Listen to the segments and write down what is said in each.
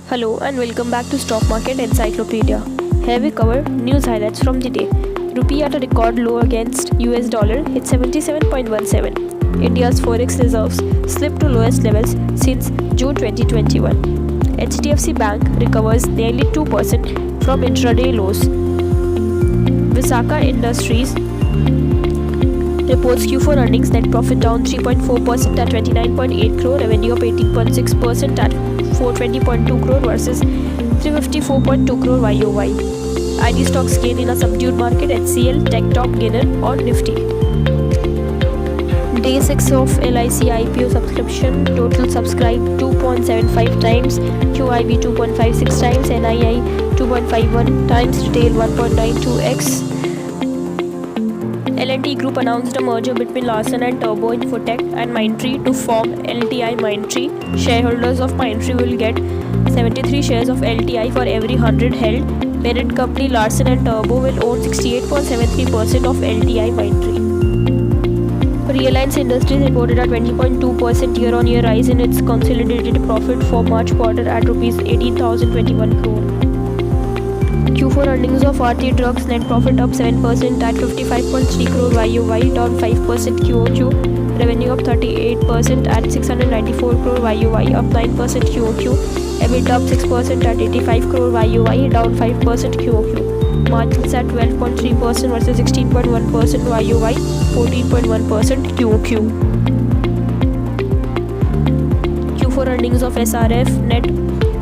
Hello and welcome back to Stock Market Encyclopedia. Here we cover news highlights from the day. Rupee at a record low against US dollar hit 77.17. India's forex reserves slipped to lowest levels since June 2021. HDFC Bank recovers nearly 2% from intraday lows. Visakha Industries reports Q4 earnings, net profit down 3.4% at 29.8 crore, revenue up 18.6% at 420.2 crore versus 354.2 crore YOY. ID stocks gain in a subdued market, HCL tech top gainer on Nifty. Day 6 of LIC IPO subscription, total subscribed 2.75 times, QIB 2.56 times, NII 2.51 times, retail 1.92x. L&T Group announced a merger between Larsen & Toubro Infotech and Mindtree to form LTI Mindtree. Shareholders of Mindtree will get 73 shares of LTI for every 100 held. Parent company Larsen & Toubro will own 68.73% of LTI Mindtree. Reliance Industries reported a 20.2% year-on-year rise in its consolidated profit for March quarter at Rs 18,021 crore. Q4 earnings of Aarti Drugs, net profit up 7% at 55.3 crore YOY, down 5% QOQ. Revenue up 38% at 694 crore YOY, up 9% QOQ. EBITDA up 6% at 85 crore YOY, down 5% QOQ. Margins at 12.3% versus 16.1% YOY, 14.1% QOQ. Q4 earnings of SRF, net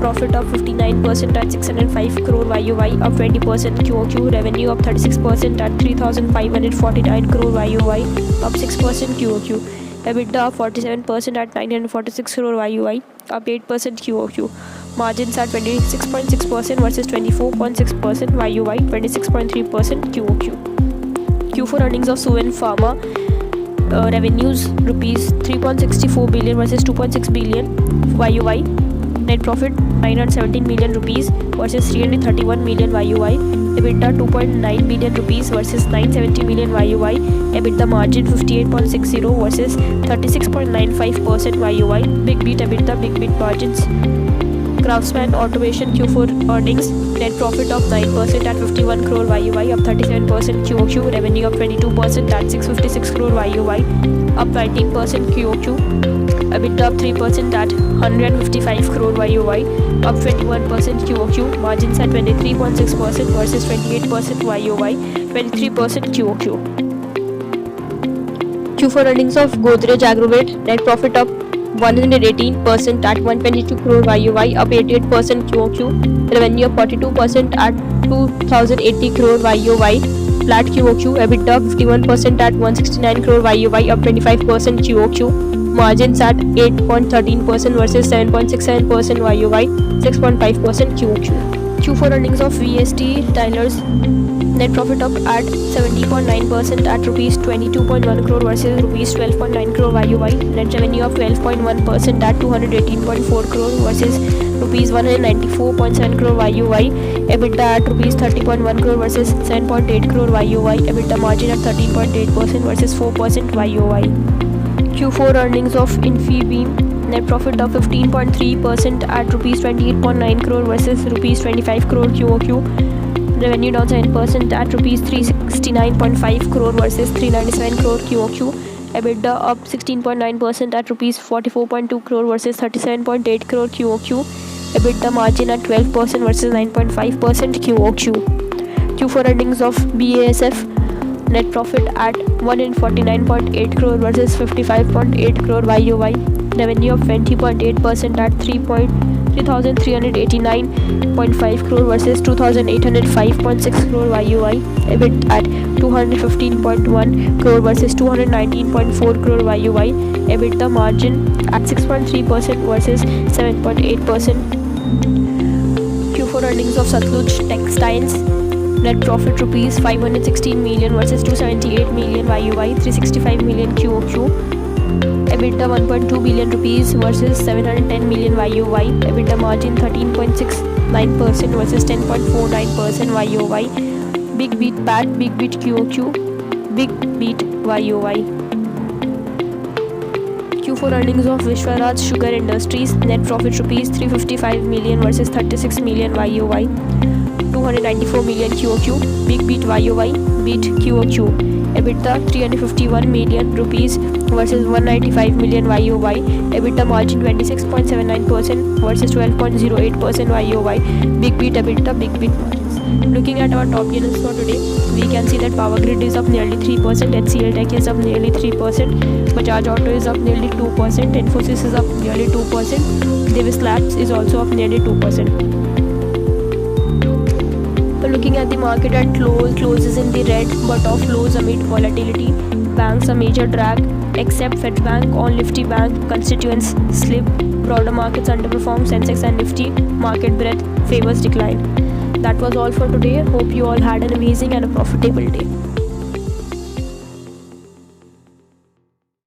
profit up 59% at 605 crore YOY, up 20% QOQ. Revenue up 36% at 3,549 crore YOY, up 6% QOQ. EBITDA up 47% at 946 crore YOY, up 8% QOQ. Margins at 26.6% versus 24.6% YOY, 26.3% QOQ. Q4 earnings of Suven Pharma, revenues Rs 3.64 billion versus 2.6 billion YOY. Net profit 917 million rupees versus 331 million YOY. EBITDA 2.9 billion rupees versus 970 million YOY. EBITDA margin 58.60 versus 36.95% YOY. Big beat EBITDA, big beat margins. Craftsman Automation Q4 earnings, net profit up 9% at 51 crore YOY, up 37% QOQ. Revenue up 22% at 656 crore YOY, up 19% QOQ. EBITDA up 3% at 155 crore YOY, up 21% QOQ. Margins at 23.6% versus 28% YOY, 23% QOQ. Q4 earnings of Godrej Agrovet, net profit up 118% at 122 crore YOY, up 88% QOQ. Revenue up 42% at 2,080 crore YOY, flat QOQ. EBITDA 51% at 169 crore YOY, up 25% QOQ. Margins at 8.13% versus 7.67% YOY, 6.5% QOQ. Q4 earnings of VST Tylers, net profit up at 70.9% at Rs 22.1 crore versus Rs 12.9 crore YOY. Net revenue of 12.1% at 218.4 crore versus Rs 194.7 crore YOY. EBITDA at Rs 30.1 crore versus 7.8 crore YOY. EBITDA margin at 13.8% versus 4% YOY. Q4 earnings of Infibeam, net profit up 15.3% at Rs 28.9 crore versus Rs 25 crore QOQ. Revenue down 7% at Rs 369.5 crore versus 397 crore QOQ. EBITDA up 16.9% at Rs 44.2 crore versus 37.8 crore QOQ. EBITDA margin at 12% versus 9.5% QOQ. Q4 earnings of BASF, net profit at 149.8 crore versus 55.8 crore YOY. Revenue of 20.8% at 3,389.5 crore versus 2,805.6 crore YOY. EBIT at 215.1 crore versus 219.4 crore YOY. EBITDA margin at 6.3% versus 7.8%. Q4 earnings of Satluj Textiles, net profit Rs 516 million versus 278 million YOY, 365 million QOQ. EBITDA 1.2 billion rupees versus 710 million YOY. EBITDA margin 13.69% versus 10.49% YOY. Big beat PAT, big beat QOQ, big beat YOY. Q4 earnings of Vishwaraj Sugar Industries. Net profit rupees 355 million versus 36 million YOY. 294 million QOQ. Big beat YOY, beat QOQ. EBITDA 351 million rupees versus 195 million YOY. EBITDA margin 26.79% versus 12.08% YOY. Big beat EBITDA, big beat margins. Looking at our top gainers for today, we can see that Power Grid is up nearly 3%, HCL Tech is up nearly 3%, Bajaj Auto is up nearly 2%, Infosys is up nearly 2%, Davis Labs is also up nearly 2%. Looking at the market at closes in the red but off lows amid volatility. Banks a major drag except Fed Bank on Nifty Bank constituents slip. Broader markets underperform. Sensex and Nifty market breadth favors decline. That was all for today. Hope you all had an amazing and a profitable day.